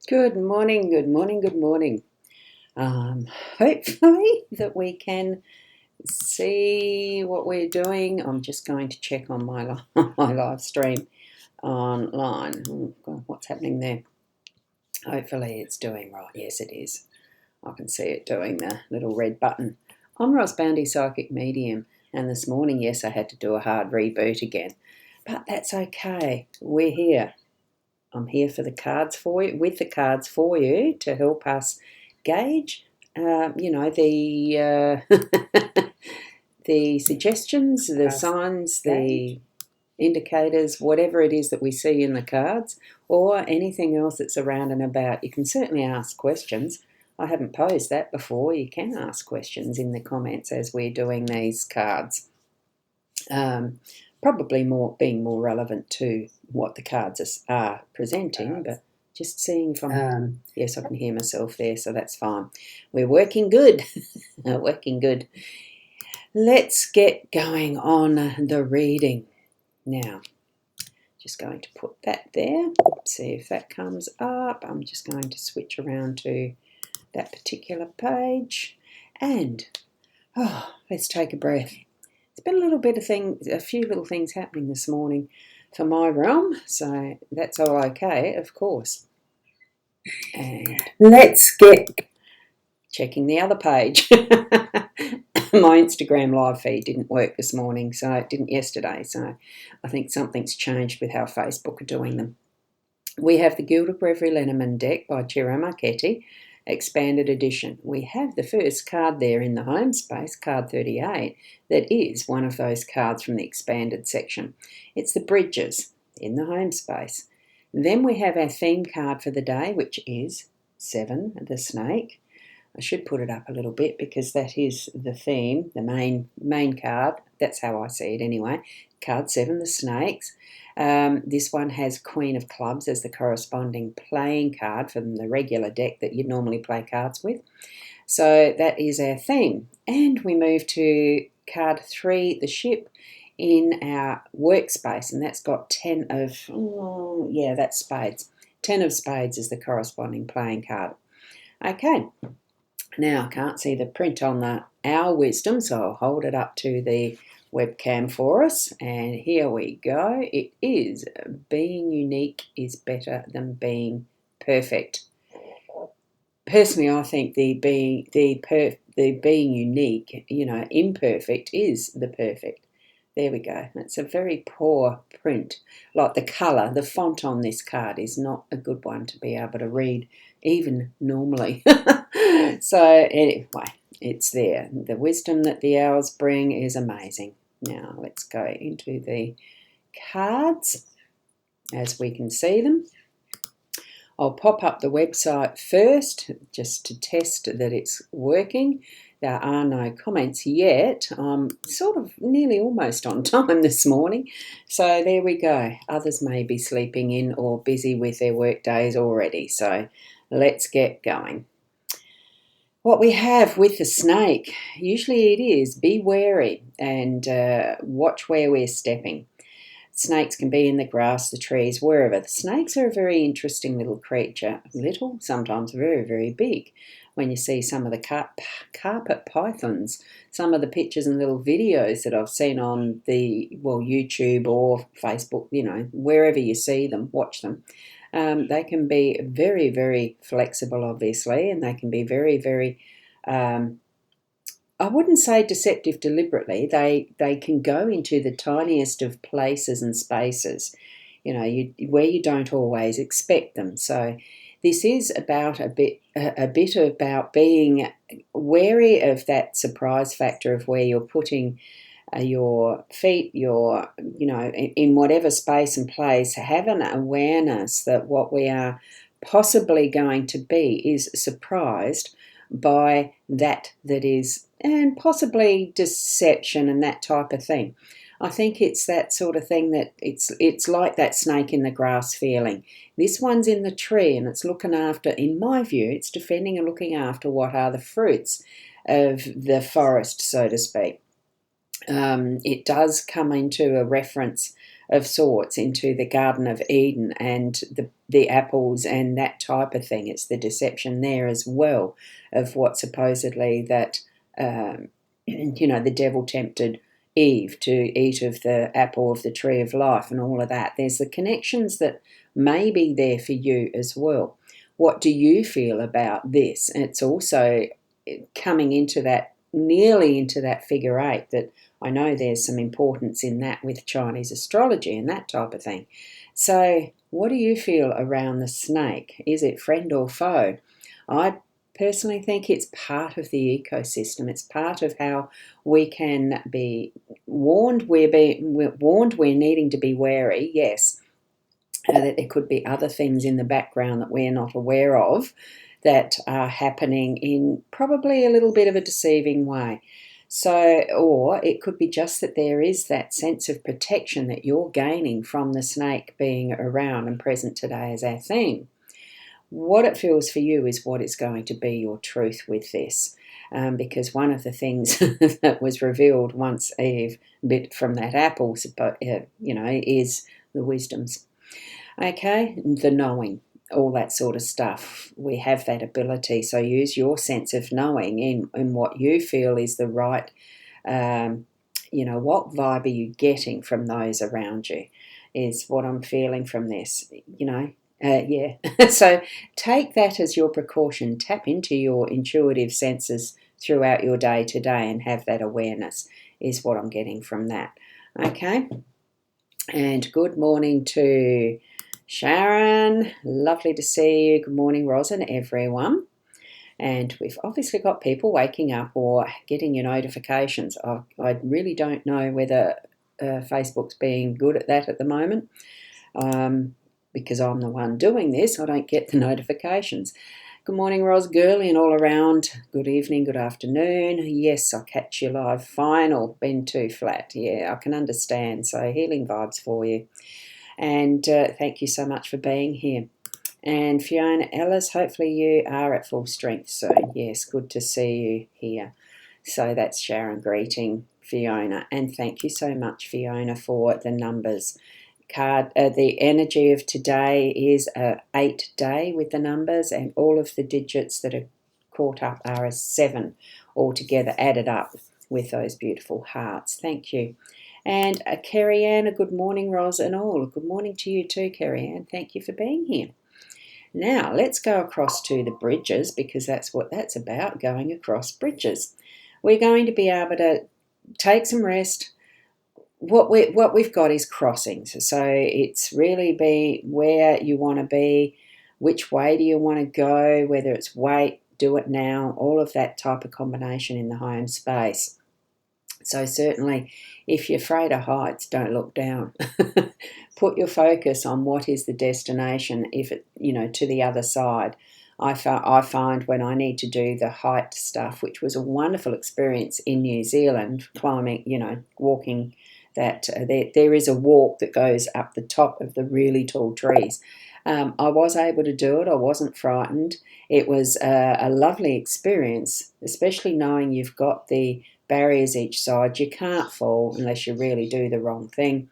Good morning, good morning, good morning. Hopefully that we can see what we're doing. I'm just going to check on my my live stream online. Oh God, what's happening there? Hopefully it's doing right. Yes, it is. I can see it doing the little red button. I'm Boundy, Psychic Medium, and this morning, yes, I had to do a hard reboot again, but that's okay. We're here. I'm here for the cards for you, with the cards for you to help us gauge, the the suggestions, the signs, the indicators, whatever it is that we see in the cards, or anything else that's around and about. You can certainly ask questions. I haven't posed that before. You can ask questions in the comments as we're doing these cards. Probably being more relevant to what the cards are presenting, but just seeing if I'm... yes, I can hear myself there, so that's fine. We're working good. Working good. Let's get going on the reading. Now, just going to put that there. See if that comes up. I'm just going to switch around to that particular page. And, let's take a breath. It's been a few little things happening this morning for my realm, so that's all okay, of course. And let's get checking the other page. My Instagram live feed didn't work this morning, so it didn't yesterday, so I think something's changed with how Facebook are doing them. We have the Guild of Reverie Lenormand deck by Ciro Marchetti, expanded edition. We have the first card there in the home space, card 38, that is one of those cards from the expanded section. It's the Bridges in the home space. Then we have our theme card for the day, which is 7, the Snake. I should put it up a little bit because that is the theme, the main card. That's how I see it anyway. Card 7, the Snakes. This one has Queen of Clubs as the corresponding playing card from the regular deck that you'd normally play cards with. So that is our theme. And we move to card 3, the Ship, in our workspace, and that's got 10 of, that's spades. 10 of spades is the corresponding playing card. Okay. Now, I can't see the print on our wisdom, so I'll hold it up to the webcam for us. And here we go. It is being unique is better than being perfect. Personally, I think the being unique, imperfect is the perfect. There we go. It's a very poor print. Like the colour, the font on this card is not a good one to be able to read, even normally. So anyway, it's there. The wisdom that the hours bring is amazing. Now let's go into the cards as we can see them. I'll pop up the website first just to test that it's working. There are no comments yet. I'm sort of nearly almost on time this morning. So there we go. Others may be sleeping in or busy with their work days already. So let's get going. What we have with the snake, usually it is be wary and watch where we're stepping. Snakes can be in the grass, the trees, wherever. The snakes are a very interesting little creature. Little, sometimes very, very big. When you see some of the carpet pythons, some of the pictures and little videos that I've seen on YouTube or Facebook, wherever you see them, watch them. They can be very, very flexible, obviously, and they can be very, very, I wouldn't say deceptive deliberately. They can go into the tiniest of places and spaces, where you don't always expect them. So this is about a bit about being wary of that surprise factor of where you're putting your feet, in whatever space and place. Have an awareness that what we are possibly going to be is surprised by that is, and possibly deception and that type of thing. I think it's that sort of thing that it's like that snake in the grass feeling. This one's in the tree and it's looking after, in my view, it's defending and looking after what are the fruits of the forest, so to speak. It does come into a reference of sorts into the Garden of Eden and the apples and that type of thing. It's the deception there as well of what supposedly that, the devil tempted Eve to eat of the apple of the tree of life and all of that. There's the connections that may be there for you as well. What do you feel about this? And it's also coming into that, nearly into that figure 8, that I know there's some importance in that with Chinese astrology and that type of thing. So what do you feel around the snake? Is it friend or foe? I personally think it's part of the ecosystem. It's part of how we can be warned. We're warned we're needing to be wary, yes, that there could be other things in the background that we're not aware of that are happening in probably a little bit of a deceiving way. So, or it could be just that there is that sense of protection that you're gaining from the snake being around and present today as our theme. What it feels for you is what is going to be your truth with this. Because one of the things that was revealed once Eve bit from that apple, is the wisdoms. Okay, the knowing, all that sort of stuff. We have that ability. So use your sense of knowing in what you feel is the right, what vibe are you getting from those around you is what I'm feeling from this, yeah. So take that as your precaution. Tap into your intuitive senses throughout your day today and have that awareness is what I'm getting from that. Okay. And good morning to Sharon. Lovely to see you. Good morning, Ros and everyone. And we've obviously got people waking up or getting your notifications. I really don't know whether Facebook's being good at that at the moment. Because I'm the one doing this, I don't get the notifications. Good morning, Ros, girly and all around. Good evening, good afternoon. Yes, I'll catch you live. Final, been too flat. Yeah, I can understand. So healing vibes for you. And thank you so much for being here. And Fiona Ellis, hopefully you are at full strength soon. Yes, good to see you here. So that's Sharon greeting Fiona. And thank you so much, Fiona, for the numbers. The energy of today is a 8 day with the numbers, and all of the digits that are caught up are a 7 altogether added up with those beautiful hearts. Thank you. And Kerry Ann, a good morning, Ros and all. Good morning to you too, Kerry Ann. Thank you for being here. Now let's go across to the bridges, because that's what that's about, going across bridges. We're going to be able to take some rest. What we've got is crossings. So it's really be where you want to be, which way do you want to go, whether it's wait, do it now, all of that type of combination in the home space. So certainly if you're afraid of heights, don't look down. Put your focus on what is the destination, if it, to the other side. I find when I need to do the height stuff, which was a wonderful experience in New Zealand, climbing, walking, that there is a walk that goes up the top of the really tall trees. I was able to do it. I wasn't frightened. It was a lovely experience, especially knowing you've got the barriers each side. You can't fall unless you really do the wrong thing.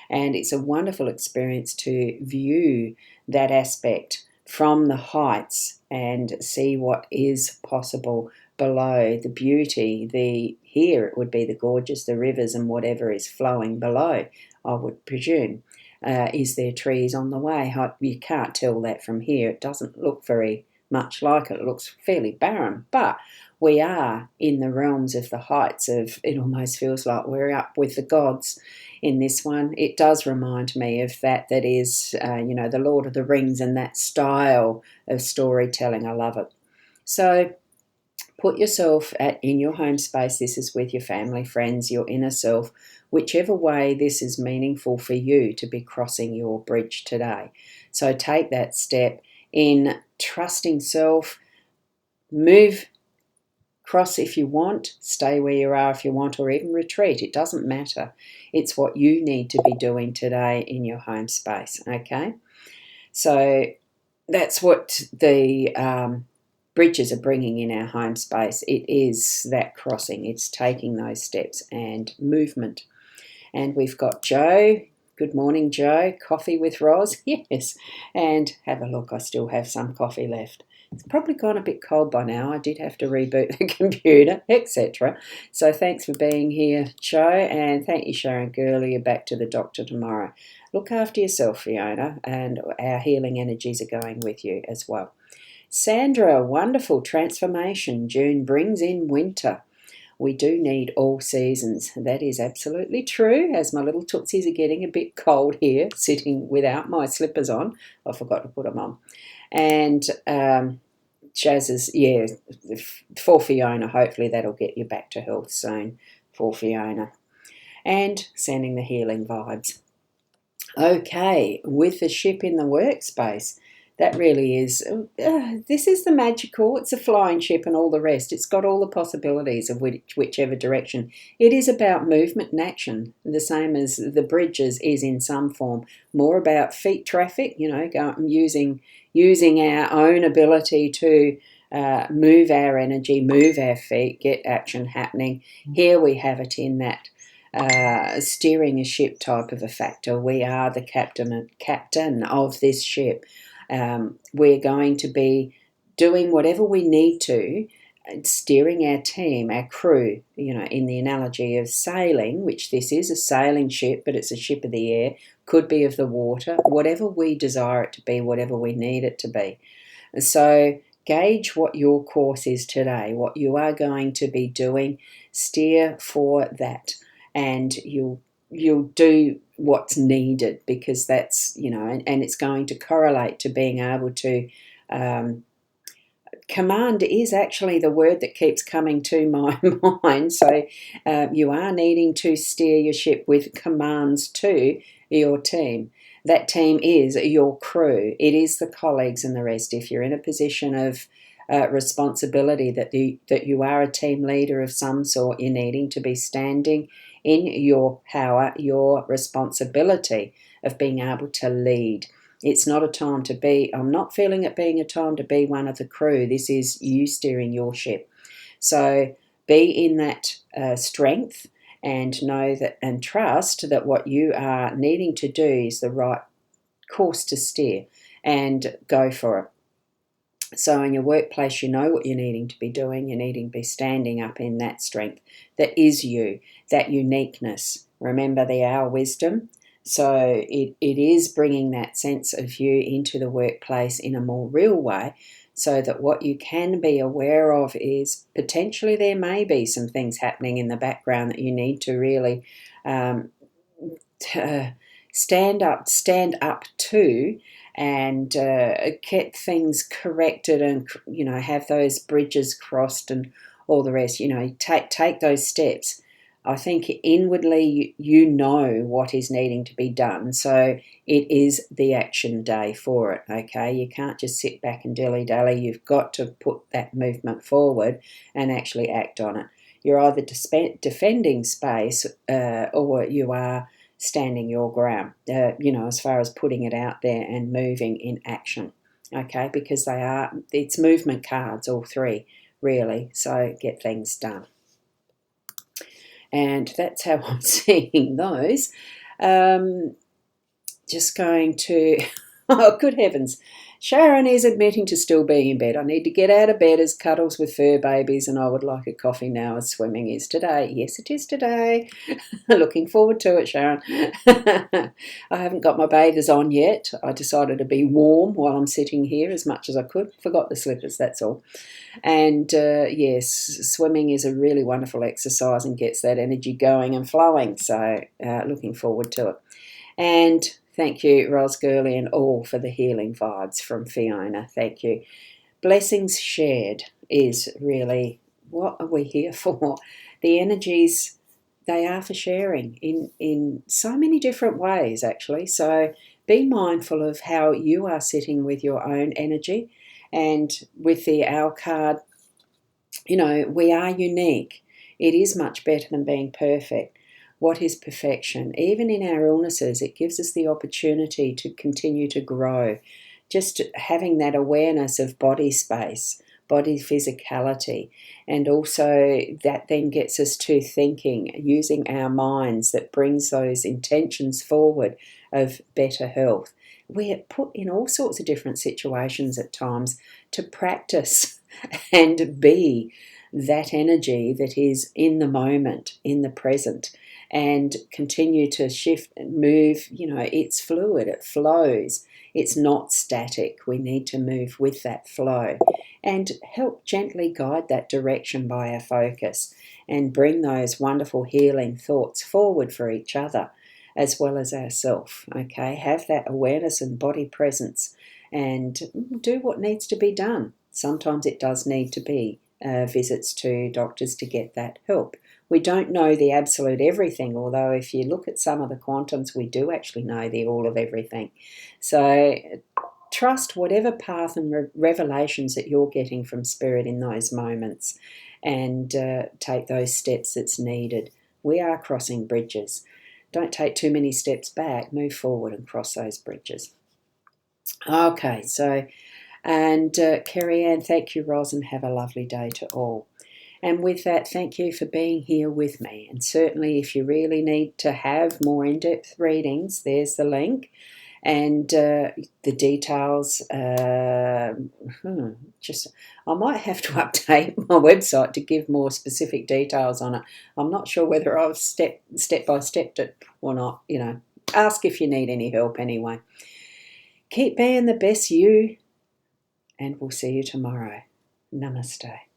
And it's a wonderful experience to view that aspect from the heights and see what is possible below, the beauty, here it would be the gorgeous, the rivers and whatever is flowing below, I would presume. Is there trees on the way? You can't tell that from here. It doesn't look very much like it. It looks fairly barren, but we are in the realms of the heights of, it almost feels like we're up with the gods in this one. It does remind me of that is, the Lord of the Rings and that style of storytelling. I love it. So put yourself in your home space. This is with your family, friends, your inner self, whichever way this is meaningful for you to be crossing your bridge today. So take that step in trusting self, move, cross if you want, stay where you are if you want, or even retreat. It doesn't matter. It's what you need to be doing today in your home space, okay? So that's what the bridges are bringing in our home space. It is that crossing. It's taking those steps and movement. And we've got Joe. good morning, Joe. Coffee with Roz? Yes. And have a look, I still have some coffee left. It's probably gone a bit cold by now. I did have to reboot the computer, etc. So thanks for being here, Joe, and thank you, Sharon Gurley. You're back to the doctor tomorrow. Look after yourself, Fiona, and our healing energies are going with you as well. Sandra, wonderful transformation. June brings in winter. We do need all seasons. That is absolutely true, as my little tootsies are getting a bit cold here, sitting without my slippers on. I forgot to put them on. And Shaz's, yeah, for Fiona, hopefully that'll get you back to health soon for Fiona. And sending the healing vibes. Okay, with the ship in the workspace, that really is, this is the magical, it's a flying ship and all the rest. It's got all the possibilities of whichever direction. It is about movement and action, the same as the bridges is in some form. More about feet traffic, using our own ability to move our energy, move our feet, get action happening. Here we have it in that steering a ship type of a factor. We are the captain of this ship. We're going to be doing whatever we need to, steering our team, our crew, in the analogy of sailing, which this is a sailing ship, but it's a ship of the air, could be of the water, whatever we desire it to be, whatever we need it to be. So gauge what your course is today, what you are going to be doing, steer for that, and you'll do what's needed, because that's, and it's going to correlate to being able to, command is actually the word that keeps coming to my mind. So you are needing to steer your ship with commands to your team. That team is your crew. It is the colleagues and the rest. If you're in a position of responsibility, that you are a team leader of some sort, you're needing to be standing in your power, your responsibility of being able to lead. It's not a time to be, I'm not feeling it being a time to be one of the crew. This is you steering your ship. So be in that strength, and know that, and trust that what you are needing to do is the right course to steer, and go for it. So in your workplace, you know what you're needing to be doing. You're needing to be standing up in that strength that is you, that uniqueness. Remember the our wisdom. So it is bringing that sense of you into the workplace in a more real way, so that what you can be aware of is potentially there may be some things happening in the background that you need to really stand up to, and get things corrected, and have those bridges crossed and all the rest. Take those steps. I think inwardly you know what is needing to be done, so it is the action day for it. Okay, you can't just sit back and dilly-dally. You've got to put that movement forward and actually act on it. You're either defending space or you are standing your ground, as far as putting it out there and moving in action, okay, because it's movement cards, all three, really, so get things done. And that's how I'm seeing those. Just going to, oh, good heavens, Sharon is admitting to still being in bed. I need to get out of bed as cuddles with fur babies, and I would like a coffee now as swimming is today. Yes, it is today. Looking forward to it, Sharon. I haven't got my bathers on yet. I decided to be warm while I'm sitting here as much as I could. Forgot the slippers, that's all. And yes, swimming is a really wonderful exercise and gets that energy going and flowing. So looking forward to it. And thank you, Ros Gurley and all, for the healing vibes from Fiona. Thank you. Blessings shared is really what are we here for. The energies, they are for sharing in so many different ways, actually. So be mindful of how you are sitting with your own energy. And with the owl card, we are unique. It is much better than being perfect. What is perfection? Even in our illnesses, it gives us the opportunity to continue to grow. Just having that awareness of body space, body physicality. And also that then gets us to thinking, using our minds, that brings those intentions forward of better health. We're put in all sorts of different situations at times to practice and be that energy that is in the moment, in the present, and continue to shift and move. It's fluid, it flows. It's not static. We need to move with that flow and help gently guide that direction by our focus and bring those wonderful healing thoughts forward for each other as well as ourselves. Okay, have that awareness and body presence and do what needs to be done. Sometimes it does need to be visits to doctors to get that help. We don't know the absolute everything, although if you look at some of the quantums, we do actually know the all of everything. So trust whatever path and revelations that you're getting from Spirit in those moments, and take those steps that's needed. We are crossing bridges. Don't take too many steps back. Move forward and cross those bridges. Okay, so, and Kerry Ann, thank you, Ros, and have a lovely day to all. And with that, thank you for being here with me. And certainly if you really need to have more in-depth readings, there's the link. And the details, I might have to update my website to give more specific details on it. I'm not sure whether I've step by stepped it or not. Ask if you need any help anyway. Keep being the best you, and we'll see you tomorrow. Namaste.